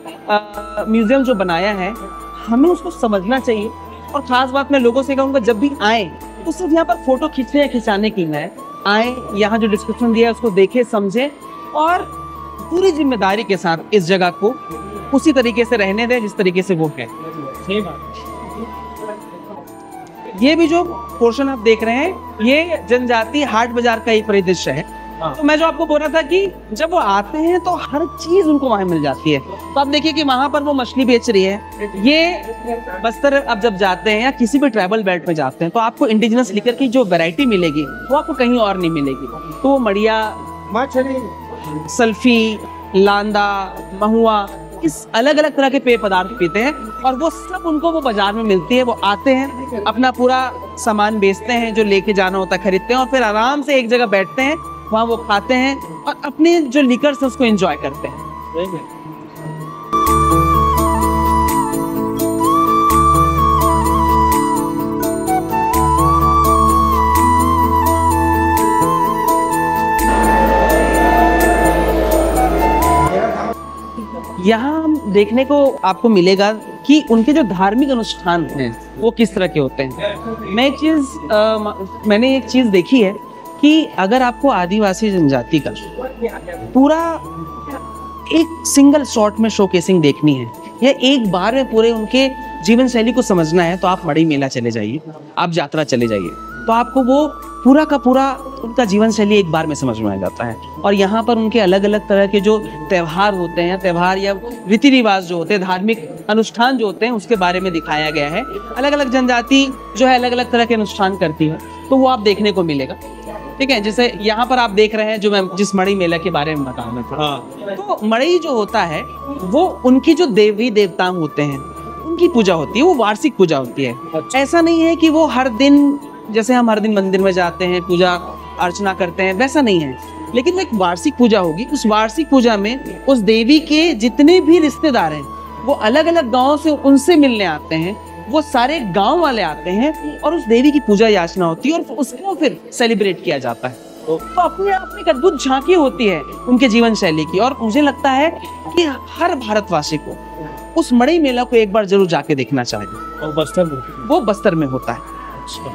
म्यूजियम जो बनाया है, हमें उसको समझना चाहिए। और खास बात मैं लोगों से कहूँगा जब भी आए तो सिर्फ यहाँ पर फोटो खींचने या खिंचाने की ना आए, यहाँ जो डिस्क्रिप्शन दिया है उसको देखें, समझें और पूरी जिम्मेदारी के साथ इस जगह को उसी तरीके से रहने दें जिस तरीके से वो है। सही बात। ये भी जो पोर्शन आप देख रहे हैं ये जनजाति हाट बाजार का एक परिदृश्य है। तो मैं जो आपको बोल रहा था कि जब वो आते हैं तो हर चीज उनको वहां मिल जाती है। तो आप देखिए कि वहां पर वो मछली बेच रही है। ये बस्तर अब जब जाते हैं या किसी भी ट्राइबल बेल्ट में जाते हैं तो आपको इंडिजिनस लिकर की जो वैरायटी मिलेगी वो आपको कहीं और नहीं मिलेगी। तो वो मड़िया, सल्फी, लांदा, महुआ, इस अलग अलग तरह के पेय पदार्थ पीते हैं और वो सब उनको वो बाजार में मिलती है। वो आते हैं, अपना पूरा सामान बेचते हैं, जो लेके जाना होता है खरीदते हैं और फिर आराम से एक जगह बैठते हैं, वहाँ वो खाते हैं और अपने जो लिकर्स है उसको एंजॉय करते हैं। यहाँ हम देखने को आपको मिलेगा कि उनके जो धार्मिक अनुष्ठान हैं वो किस तरह के होते हैं। मैंने एक चीज देखी है कि अगर आपको आदिवासी जनजाति का पूरा एक सिंगल शॉट में शोकेसिंग देखनी है या एक बार में पूरे उनके जीवन शैली को समझना है तो आप मड़ई मेला चले जाइए, आप यात्रा चले जाइए, तो आपको वो पूरा का पूरा उनका जीवन शैली एक बार में समझ में आ जाता है। और यहाँ पर उनके अलग अलग तरह के जो त्योहार होते हैं, त्योहार या रीति रिवाज जो होते हैं, धार्मिक अनुष्ठान जो होते हैं, उसके बारे में दिखाया गया है। अलग अलग जनजाति जो है अलग अलग तरह के अनुष्ठान करती है, तो वो आप देखने को मिलेगा। ठीक है, जैसे यहाँ पर आप देख रहे हैं जो मैं जिस मड़ई मेला के बारे में बता रहा था, तो मड़ई जो होता है वो उनकी जो देवी देवता होते हैं उनकी पूजा होती है, वो वार्षिक पूजा होती है। ऐसा नहीं है कि वो हर दिन जैसे हम हर दिन मंदिर में जाते हैं पूजा अर्चना करते हैं, वैसा नहीं है, लेकिन वो एक वार्षिक पूजा होगी। उस वार्षिक पूजा में उस देवी के जितने भी रिश्तेदार हैं वो अलग अलग गाँव से उनसे मिलने आते हैं, वो सारे गांव वाले आते हैं और उस देवी की पूजा याचना होती है और उसको फिर सेलिब्रेट किया जाता है। तो अपने आप में एक अद्भुत झांकी होती है उनके जीवन शैली की। और मुझे लगता है कि हर भारतवासी को उस मड़ई मेला को एक बार जरूर जाके देखना चाहिए। वो बस्तर में होता है।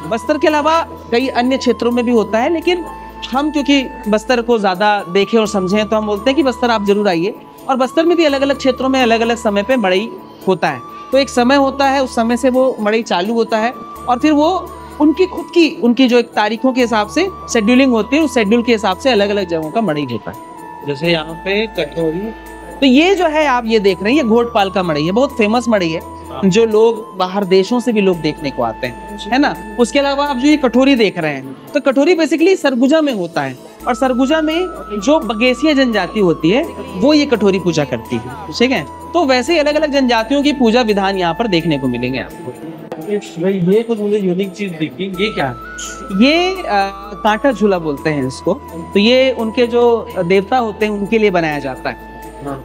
बस्तर के अलावा कई अन्य क्षेत्रों में भी होता है, लेकिन हम क्योंकि बस्तर को ज्यादा देखें और समझें तो हम बोलते हैं कि बस्तर आप जरूर आइए। और बस्तर में भी अलग अलग क्षेत्रों में अलग अलग समय पे मड़ई होता है। तो एक समय होता है, उस समय से वो मड़ई चालू होता है और फिर वो उनकी जो एक तारीखों के हिसाब से शेड्यूलिंग होती है, उस शेड्यूल के हिसाब से अलग अलग जगहों का मड़ई होता है। जैसे यहाँ पे कटोरी, तो ये जो है आप ये देख रहे हैं, ये घोटपाल का मड़ई है, बहुत फेमस मड़ई है जो लोग बाहर देशों से भी लोग देखने को आते हैं, है ना। उसके अलावा आप जो ये कटोरी देख रहे हैं, तो कटोरी बेसिकली सरगुजा में होता है और सरगुजा में जो बगेसिया जनजाति होती है वो ये कटोरी पूजा करती है। ठीक है, तो वैसे अलग अलग जनजातियों की पूजा विधान यहाँ पर देखने को मिलेंगे आपको। ये कुछ मुझे यूनिक चीज दिखी, ये क्या है? ये कांटा झूला बोलते हैं इसको। तो ये उनके जो देवता होते हैं उनके लिए बनाया जाता है।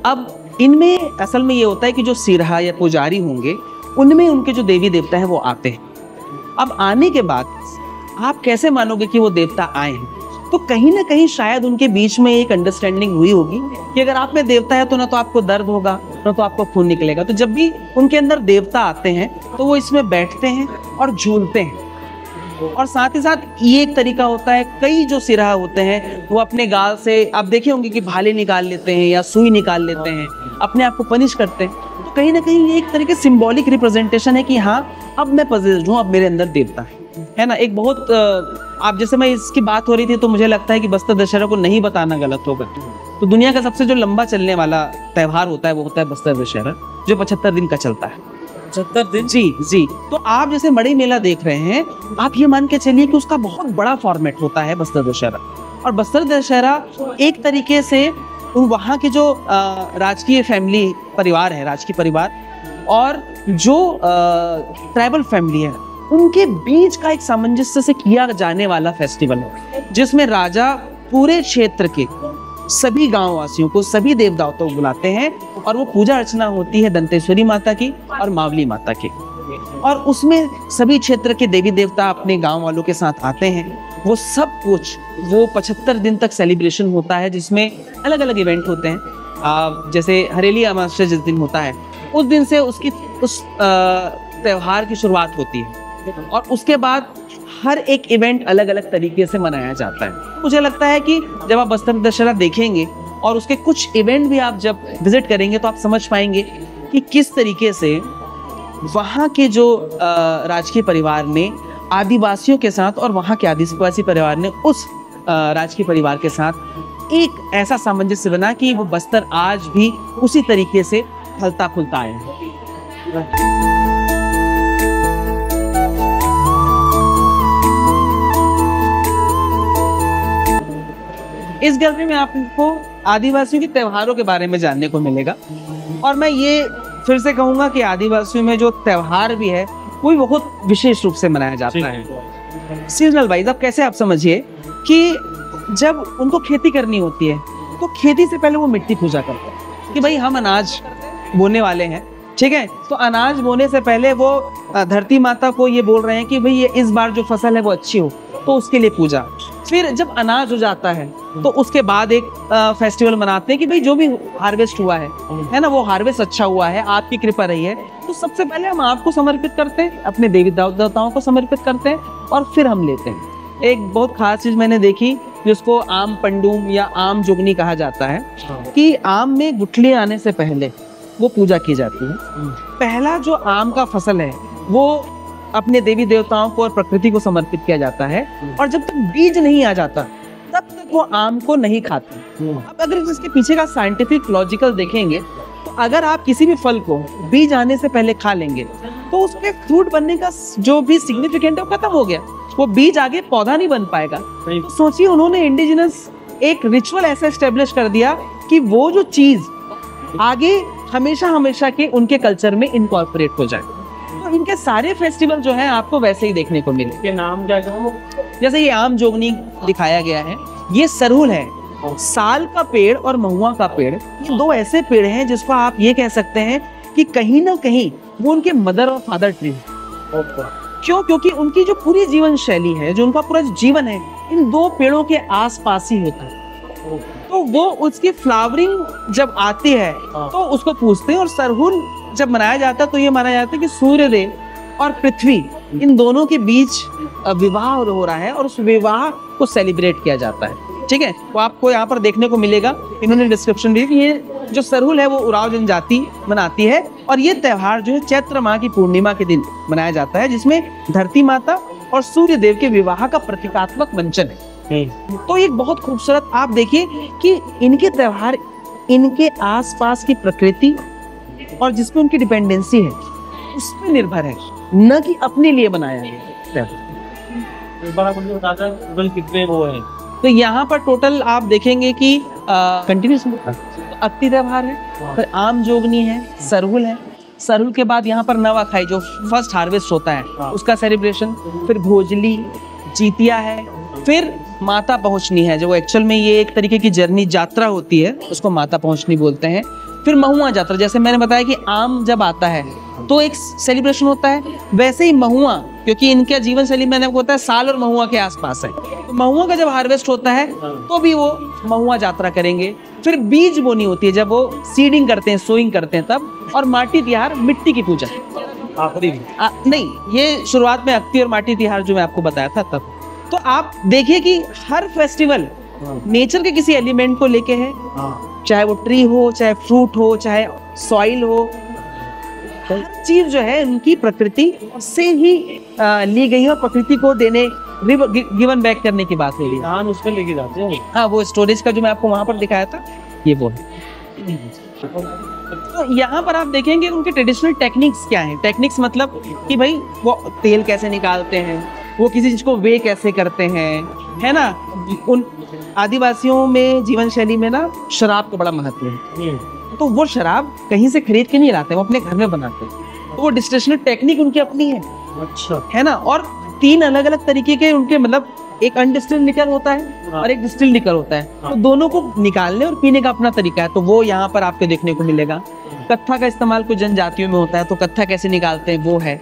अब इनमें असल में ये होता है कि जो सिरहा या पुजारी होंगे उनमें उनके जो देवी देवता है वो आते हैं। अब आने के बाद आप कैसे मानोगे कि वो देवता आए हैं? तो कहीं ना कहीं शायद उनके बीच में एक अंडरस्टैंडिंग हुई होगी कि अगर आप में देवता है तो ना तो आपको दर्द होगा ना तो आपको खून निकलेगा। तो जब भी उनके अंदर देवता आते हैं तो वो इसमें बैठते हैं और झूलते हैं। और साथ ही साथ ये एक तरीका होता है, कई जो सिरहा होते हैं वो अपने गाल से आप देखे होंगे कि भाले निकाल लेते हैं या सुई निकाल लेते हैं, अपने आप को पनिश करते हैं। तो कहीं ना कहीं ये एक तरीके सिंबॉलिक रिप्रेजेंटेशन है कि हाँ अब मैं पजेस्ड हूँ, अब मेरे अंदर देवता है ना। एक बहुत आप जैसे मैं इसकी बात हो रही थी तो मुझे लगता है कि बस्तर दशहरा को नहीं बताना गलत होगा। तो दुनिया का सबसे जो लंबा चलने वाला त्योहार होता है वो होता है बस्तर दशहरा, जो 75 दिन का चलता है। 75 दिन? जी जी। तो आप जैसे मड़ई मेला देख रहे हैं, आप ये मान के चलिए कि उसका बहुत बड़ा फॉर्मेट होता है बस्तर दशहरा। और बस्तर दशहरा एक तरीके से वहाँ के जो राजकीय फैमिली परिवार है, राजकीय परिवार और जो ट्राइबल फैमिली है, उनके बीच का एक सामंजस्य से किया जाने वाला फेस्टिवल है, जिसमें राजा पूरे क्षेत्र के सभी गांव वासियों को, सभी देवताओं को बुलाते हैं और वो पूजा अर्चना होती है दंतेश्वरी माता की और मावली माता की। और उसमें सभी क्षेत्र के देवी देवता अपने गांव वालों के साथ आते हैं। वो सब कुछ वो 75 दिन तक सेलिब्रेशन होता है, जिसमें अलग अलग इवेंट होते हैं। जैसे हरेली अमावस्या जिस दिन होता है उस दिन से उस त्योहार की शुरुआत होती है और उसके बाद हर एक इवेंट अलग अलग तरीके से मनाया जाता है। मुझे लगता है कि जब आप बस्तर दशहरा देखेंगे और उसके कुछ इवेंट भी आप जब विजिट करेंगे तो आप समझ पाएंगे कि किस तरीके से वहाँ के जो राजकीय परिवार ने आदिवासियों के साथ और वहाँ के आदिवासी परिवार ने उस राजकीय परिवार के साथ एक ऐसा सामंजस्य बना कि वो बस्तर आज भी उसी तरीके से फलता फूलता आया है। इस गैलरी में आपको आदिवासियों के त्योहारों के बारे में जानने को मिलेगा। और मैं ये फिर से कहूँगा कि आदिवासियों में जो त्योहार भी है वो भी बहुत विशेष रूप से मनाया जाता है। सीजनल वाइज अब कैसे आप समझिए कि जब उनको खेती करनी होती है तो खेती से पहले वो मिट्टी पूजा करते हैं कि भाई हम अनाज बोने वाले हैं, ठीक है। तो अनाज बोने से पहले वो धरती माता को ये बोल रहे हैं कि भाई ये इस बार जो फसल है वो अच्छी हो, तो उसके लिए पूजा। फिर जब अनाज हो जाता है तो उसके बाद एक फेस्टिवल मनाते हैं कि भाई जो भी हार्वेस्ट हुआ है ना, वो हार्वेस्ट अच्छा हुआ है, आपकी कृपा रही है, तो सबसे पहले हम आपको समर्पित करते हैं, अपने देवी देवताओं को समर्पित करते हैं और फिर हम लेते हैं। एक बहुत खास चीज मैंने देखी जिसको आम पंडूम या आम जोगनी कहा जाता है कि आम में गुठली आने से पहले वो पूजा की जाती है। पहला जो आम का फसल है वो अपने देवी देवताओं को और प्रकृति को समर्पित किया जाता है और जब तक बीज नहीं आ जाता तब तक वो आम को नहीं खाते। अब अगर इसके पीछे का साइंटिफिक लॉजिकल देखेंगे तो अगर आप किसी भी फल को बीज आने से पहले खा लेंगे तो उसके फ्रूट बनने का जो भी सिग्निफिकेंट है वो खत्म हो गया, वो बीज आगे पौधा नहीं बन पाएगा। तो सोचिए उन्होंने इंडिजिनस एक रिचुअल ऐसा एस्टेब्लिश कर दिया कि वो जो चीज आगे हमेशा हमेशा के उनके कल्चर में इनकॉर्पोरेट हो जाए। तो इनके सारे फेस्टिवल जो है आपको वैसे ही देखने को मिले। ये नाम क्या है? जैसे ये आम जोगनी दिखाया गया है, ये सरहुल है, साल का पेड़ और महुआ का पेड़, ये दो ऐसे पेड़ हैं जिसको आप ये कह सकते हैं कि कहीं ना कहीं वो उनके मदर और फादर ट्री। क्यों? क्योंकि उनकी जो पूरी जीवन शैली है, जो उनका पूरा जीवन है, इन दो पेड़ों के आसपास ही होता है। तो वो उसकी फ्लावरिंग जब आती है तो उसको पूछते हैं। और सरहुल जब मनाया जाता है तो ये माना जाता है कि सूर्य देव और पृथ्वी इन दोनों के बीच विवाह हो रहा है और उस विवाह को सेलिब्रेट किया जाता है, ठीक है। वो आपको यहाँ पर देखने को मिलेगा, इन्होंने डिस्क्रिप्शन दी कि ये जो सरहुल है वो उराव जनजाति मनाती है और ये त्योहार जो है चैत्र माह की पूर्णिमा के दिन मनाया जाता है, जिसमें धरती माता और सूर्य देव के विवाह का प्रतीकात्मक मंचन है। तो एक बहुत खूबसूरत आप देखिए कि इनके त्योहार इनके आसपास की प्रकृति और जिसमें उनकी डिपेंडेंसी है उस पर निर्भर है, न कि अपने लिए बनाया गया। कितने वो है? तो यहाँ पर टोटल आप देखेंगे कि कंटिन्यूस अक्ति त्योहार है, फिर आम जोगनी है, सरहुल है, सरहुल के बाद यहाँ पर नवाखाई जो फर्स्ट हार्वेस्ट होता है उसका सेलिब्रेशन, फिर भोजली, जीतिया है, फिर माता पहुँचनी है जो एक्चुअल में ये एक तरीके की जर्नी यात्रा होती है, उसको माता पहुँचनी बोलते हैं। फिर महुआ यात्रा, जैसे मैंने बताया कि आम जब आता है तो एक सेलिब्रेशन होता है, वैसे ही महुआ, क्योंकि इनका जीवन शैली मैंने आपको बताया साल और महुआ के आसपास है, तो महुआ का जब हार्वेस्ट होता है तो भी वो महुआ यात्रा करेंगे। फिर बीज बोनी होती है जब वो सीडिंग करते हैं, सोइंग करते हैं तब, और माटी तिहार, मिट्टी की पूजा। आखिरी नहीं, ये शुरुआत में अख्ती और माटी तिहार जो मैं आपको बताया था तब। तो आप देखिए कि हर फेस्टिवल नेचर के किसी एलिमेंट को लेके है, चाहे वो ट्री हो, चाहे फ्रूट हो, चाहे सॉइल हो, हर चीज जो है उनकी प्रकृति से ही ली गई है और प्रकृति को देने गिवन बैक करने की बात हो रही है। उस पर लेके जाते हैं। हाँ, वो स्टोरेज का जो मैं आपको वहां पर दिखाया था, ये वो है। तो यहाँ पर आप देखेंगे उनके ट्रेडिशनल टेक्निक्स क्या हैं। टेक्निक्स मतलब कि भाई वो तेल कैसे निकालते हैं, वो किसी चीज को वे कैसे करते हैं, है ना। उन आदिवासियों में जीवन शैली में ना शराब का बड़ा महत्व है, तो वो शराब कहीं से खरीद के नहीं लाते, वो अपने घर में बनाते हैं। तो वो डिस्टिलेशन टेक्निक उनकी अपनी है, अच्छा, है ना। और 3 अलग अलग तरीके के उनके, मतलब एक अनडिस्टिल्ड लिकर होता है और एक डिस्टिल्ड लिकर होता है, तो दोनों को निकालने और पीने का अपना तरीका है। तो वो यहाँ पर आपको देखने को मिलेगा। कत्था का इस्तेमाल कुछ जनजातियों में होता है, तो कत्था कैसे निकालते हैं वो है।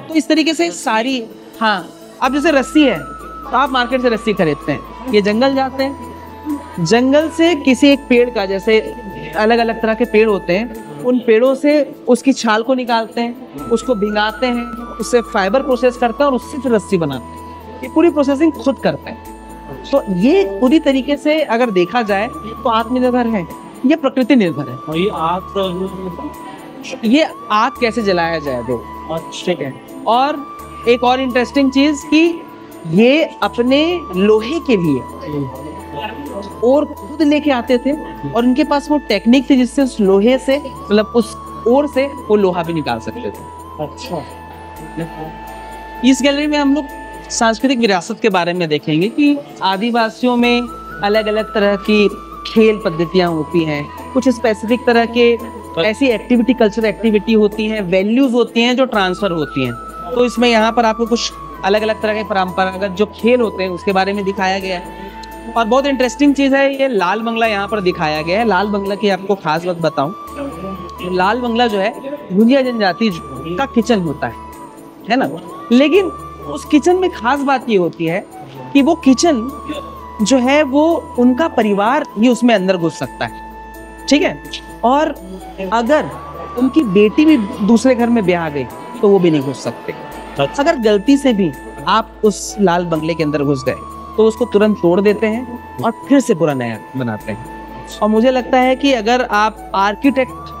तो इस तरीके से सारी, हाँ, अब जैसे रस्सी है, तो आप मार्केट से रस्सी खरीदते हैं, ये जंगल जाते हैं, जंगल से किसी एक पेड़ का, जैसे अलग अलग तरह के पेड़ होते हैं, उन पेड़ों से उसकी छाल को निकालते हैं, उसको भिगाते हैं, उससे फाइबर प्रोसेस करते हैं और उससे फिर रस्सी बनाते हैं। ये पूरी प्रोसेसिंग खुद करते हैं। तो ये पूरी तरीके से अगर देखा जाए तो आत्मनिर्भर है, ये प्रकृति निर्भर है। और ये आग कैसे जलाया जाए वो, ठीक है। और एक और इंटरेस्टिंग चीज कि ये अपने लोहे के लिए और खुद लेके आते थे, और उनके पास वो टेक्निक थी जिससे उस लोहे से, मतलब उस ओर से वो लोहा भी निकाल सकते थे। अच्छा, इस गैलरी में हम लोग सांस्कृतिक विरासत के बारे में देखेंगे कि आदिवासियों में अलग अलग तरह की खेल पद्धतियां होती हैं, कुछ स्पेसिफिक तरह के ऐसी एक्टिविटी, कल्चरल एक्टिविटी होती हैं, वैल्यूज होती हैं जो ट्रांसफर होती हैं। तो इसमें यहाँ पर आपको कुछ अलग अलग तरह के परंपरागत जो खेल होते हैं उसके बारे में दिखाया गया है। और बहुत इंटरेस्टिंग चीज़ है, ये लाल बंगला यहाँ पर दिखाया गया है। लाल बंगला की आपको खास बात बताऊं, लाल बंगला जो है भुंजिया जनजाति का किचन होता है ना। लेकिन उस किचन में खास बात ये होती है कि वो किचन जो है वो उनका परिवार ही उसमें अंदर घुस सकता है, ठीक है। और अगर उनकी बेटी भी दूसरे घर में ब्याह गई तो वो भी नहीं घुस सकते। अगर गलती से भी आप उस लाल बंगले के अंदर घुस गए तो उसको तुरंत तोड़ देते हैं और फिर से पूरा नया बनाते हैं। और मुझे लगता है कि अगर आप आर्किटेक्ट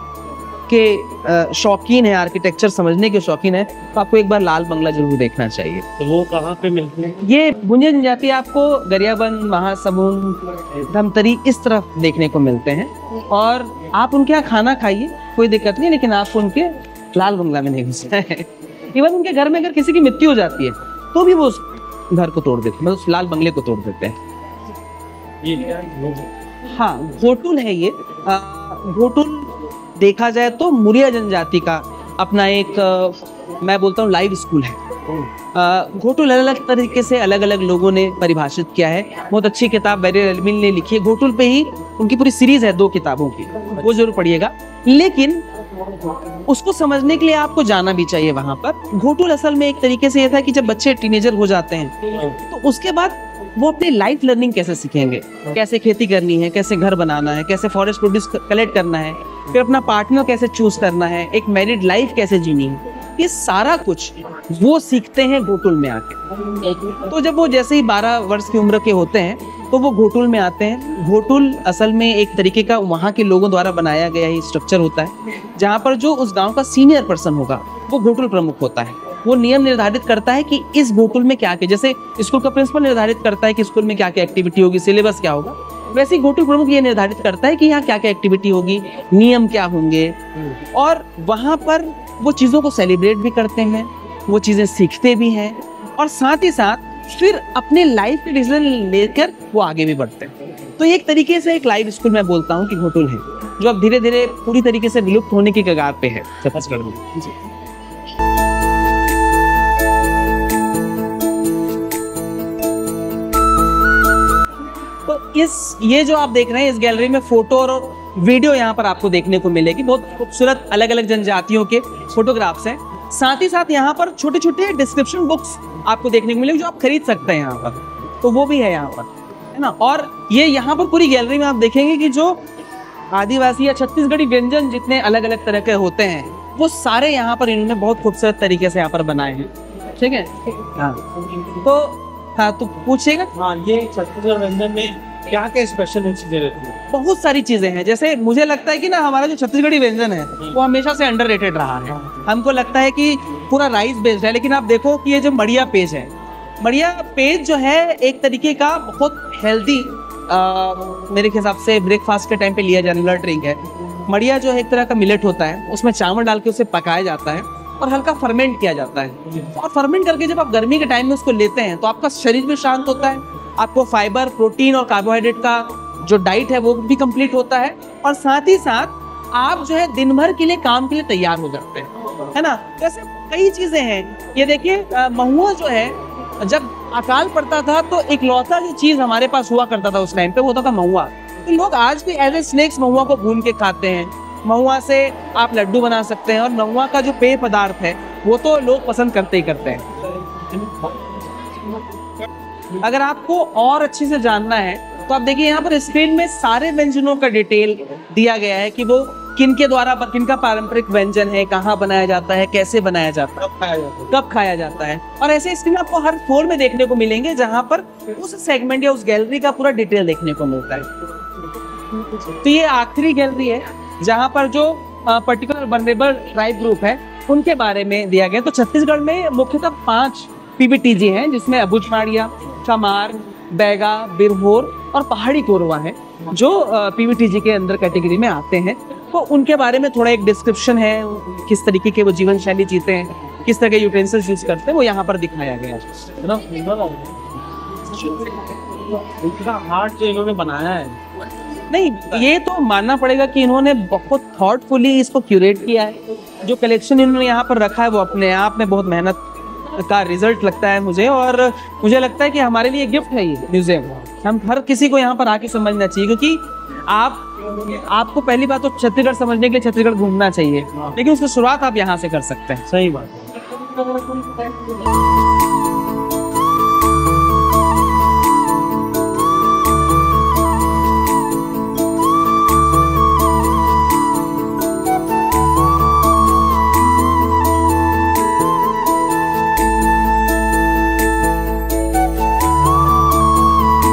के शौकीन है, आर्किटेक्चर समझने के शौकीन है, तो आपको एक बार लाल बंगला जरूर देखना चाहिए। तो वो कहाँ पे मिलते हैं? ये भुंजिया जनजाति आपको गरियाबंद, महासमुंद, धमतरी इस तरफ देखने को मिलते हैं। और आप उनके यहाँ खाना खाइए, कोई दिक्कत नहीं, लेकिन आपको उनके लाल बंगला में नहीं घुसना है। इवन उनके घर में अगर किसी की मृत्यु हो जाती है तो भी वो उस घर को तोड़ देते हैं, मतलब उस लाल बंगले को तोड़ देते हैं। हाँ, घोटुल है ये। घोटुल देखा जाए तो मुरिया जनजाति का अपना एक मैं बोलता हूँ लाइव स्कूल है। घोटुल अलग अलग तरीके से अलग अलग लोगों ने परिभाषित किया है। बहुत अच्छी किताब बैरियर एल्मिन ने लिखी है घोटुल पे ही, उनकी पूरी सीरीज है 2 किताबों की, वो जरूर पढ़िएगा। लेकिन उसको समझने के लिए आपको जाना भी चाहिए वहां पर। घोटुल असल में एक तरीके से ये था कि जब बच्चे टीनेजर हो जाते हैं तो उसके बाद वो अपनी लाइफ लर्निंग कैसे सीखेंगे, कैसे खेती करनी है, कैसे घर बनाना है, कैसे फॉरेस्ट प्रोड्यूस कलेक्ट करना है, फिर अपना पार्टनर कैसे चूज करना है, एक मैरिड लाइफ कैसे जीनी है, ये सारा कुछ वो सीखते हैं घोटुल में आके। तो जब वो जैसे ही 12 वर्ष की उम्र के होते हैं तो वो घोटुल में आते हैं। घोटुल असल में एक तरीके का वहाँ के लोगों द्वारा बनाया गया ही स्ट्रक्चर होता है, जहाँ पर जो उस गांव का सीनियर पर्सन होगा वो घोटुल प्रमुख होता है। वो नियम निर्धारित करता है कि इस घोटुल में क्या क्या, जैसे स्कूल का प्रिंसिपल निर्धारित करता है कि स्कूल में क्या क्या एक्टिविटी होगी, सिलेबस क्या होगा, वैसे ही घोटुल प्रमुख ये निर्धारित करता है कि यहाँ क्या क्या एक्टिविटी होगी, नियम क्या होंगे। और वहाँ पर वो चीज़ों को सेलिब्रेट भी करते हैं, वो चीज़ें सीखते भी हैं, और साथ ही साथ फिर अपने लाइफ के डिसीजन लेकर वो आगे भी बढ़ते हैं। तो एक तरीके से एक लाइव स्कूल मैं बोलता हूँ कि घोटुल है, जो अब धीरे धीरे पूरी तरीके से विलुप्त होने की कगार पे है छत्तीसगढ़ में। तो ये जो आप देख रहे हैं इस गैलरी में फोटो और वीडियो यहाँ पर आपको देखने को मिलेगी। बहुत खूबसूरत अलग अलग जनजातियों के फोटोग्राफ्स हैं। साथ ही साथ यहाँ पर छोटे छोटे डिस्क्रिप्शन बुक्स आपको देखने को मिलेगी जो आप खरीद सकते हैं यहाँ पर, तो वो भी है यहाँ पर, है ना। और ये यहाँ पर पूरी गैलरी में आप देखेंगे कि जो आदिवासी या छत्तीसगढ़ी व्यंजन जितने अलग अलग तरह के होते हैं वो सारे यहाँ पर इन्होंने बहुत खूबसूरत तरीके से यहाँ पर बनाए हैं। ठीक है, हाँ तो पूछिएगा। हाँ, ये छत्तीसगढ़ व्यंजन में क्या क्या स्पेशल चीजें रहती है? बहुत सारी चीजें हैं। जैसे मुझे लगता है कि ना हमारा जो छत्तीसगढ़ी व्यंजन है वो हमेशा से अंडररेटेड रहा है। हमको लगता है कि पूरा राइस बेस्ड है, लेकिन आप देखो कि ये जो मड़िया पेज है, मड़िया पेज जो है एक तरीके का बहुत हेल्दी मेरे हिसाब से ब्रेकफास्ट के टाइम पे लिया जाने वाला ड्रिंक है। मड़िया जो है एक तरह का मिलेट होता है, उसमें चावल डाल के उसे पकाया जाता है और हल्का फर्मेंट किया जाता है। और फर्मेंट करके जब आप गर्मी के टाइम में उसको लेते हैं तो आपका शरीर भी शांत होता है, आपको फाइबर, प्रोटीन और कार्बोहाइड्रेट का जो डाइट है वो भी कंप्लीट होता है, और साथ ही साथ आप जो है दिन भर के लिए काम के लिए तैयार हो जाते हैं, है ना। जैसे कई चीजें हैं। ये देखिए महुआ जो है, जब अकाल पड़ता था तो एक लौता जो चीज हमारे पास हुआ करता था उस टाइम पे, वो होता था महुआ। तो लोग आज भी एज ए स्नैक्स महुआ को भून के खाते हैं। महुआ से आप लड्डू बना सकते हैं, और महुआ का जो पेय पदार्थ है वो तो लोग पसंद करते ही करते हैं। अगर आपको और अच्छे से जानना है तो आप देखिए यहाँ पर स्क्रीन में सारे व्यंजनों का डिटेल दिया गया है कि वो किनके द्वारा, किनका पारंपरिक व्यंजन है, कहाँ बनाया जाता है, कैसे बनाया जाता है, कब खाया जाता है। और ऐसे स्क्रीन आपको हर फ्लोर में देखने को मिलेंगे जहाँ पर उस सेगमेंट या उस गैलरी का पूरा डिटेल देखने को मिलता है। तो ये आखिरी गैलरी है जहाँ पर जो पर्टिकुलर वल्नरेबल ट्राइब ग्रुप है उनके बारे में दिया गया। तो छत्तीसगढ़ में मुख्यतः 5 पीबीटीजी हैं, जिसमें अबुझमाड़िया, चमार, बैगा, बिरहोर और पहाड़ी कोरवा है, जो पीबीटीजी के अंदर कैटेगरी में आते हैं। तो उनके बारे में थोड़ा एक डिस्क्रिप्शन है, किस तरीके के वो जीवन शैली जीते हैं, किस तरह के यूटेंसिल्स यूज करते हैं, वो यहाँ पर दिखाया गया है। इतना हार्ड जो इन्होंने बनाया है, नहीं, ये तो मानना पड़ेगा कि इन्होंने बहुत थॉटफुली इसको क्यूरेट किया है। जो कलेक्शन इन्होंने यहाँ पर रखा है वो अपने आप में बहुत मेहनत का रिजल्ट लगता है मुझे, और मुझे लगता है कि हमारे लिए गिफ्ट है ये म्यूजियम। हम हर किसी को यहाँ पर आके समझना चाहिए, क्योंकि आपको पहली बात तो छत्तीसगढ़ समझने के लिए छत्तीसगढ़ घूमना चाहिए, लेकिन उसकी शुरुआत आप यहाँ से कर सकते हैं। सही बात है।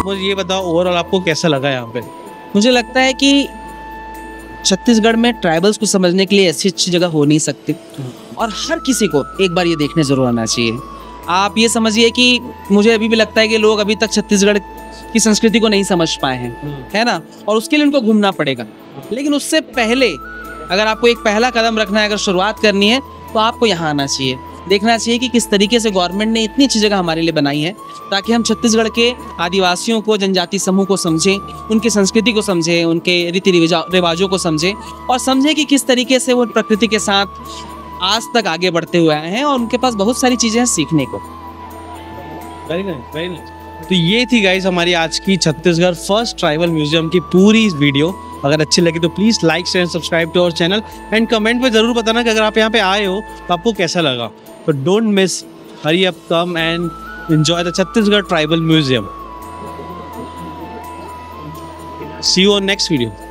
मुझे ये बताओ, ओवरऑल आपको कैसा लगा यहाँ पे? मुझे लगता है कि छत्तीसगढ़ में ट्राइबल्स को समझने के लिए ऐसी अच्छी जगह हो नहीं सकती, और हर किसी को एक बार ये देखने जरूर आना चाहिए। आप ये समझिए कि मुझे अभी भी लगता है कि लोग अभी तक छत्तीसगढ़ की संस्कृति को नहीं समझ पाए हैं, है ना, और उसके लिए उनको घूमना पड़ेगा। लेकिन उससे पहले अगर आपको एक पहला कदम रखना है, अगर शुरुआत करनी है, तो आपको यहाँ आना चाहिए, देखना चाहिए कि किस तरीके से गवर्नमेंट ने इतनी अच्छी जगह हमारे लिए बनाई है, ताकि हम छत्तीसगढ़ के आदिवासियों को, जनजाति समूह को समझें, उनकी संस्कृति को समझें, उनके रीति रिवाजों को समझें, और समझें कि किस तरीके से वो प्रकृति के साथ आज तक आगे बढ़ते हुए आए हैं, और उनके पास बहुत सारी चीज़ें हैं सीखने को। Very nice, very nice. तो ये थी गाइस हमारी आज की छत्तीसगढ़ फर्स्ट ट्राइबल म्यूजियम की पूरी वीडियो। अगर अच्छी लगी तो please like, share, subscribe to our channel, and comment में ज़रूर बताना कि अगर आप यहाँ पे आए हो तो आपको कैसा लगा। तो don't miss, hurry up, come and enjoy the Chhattisgarh Tribal Museum. See you on next video.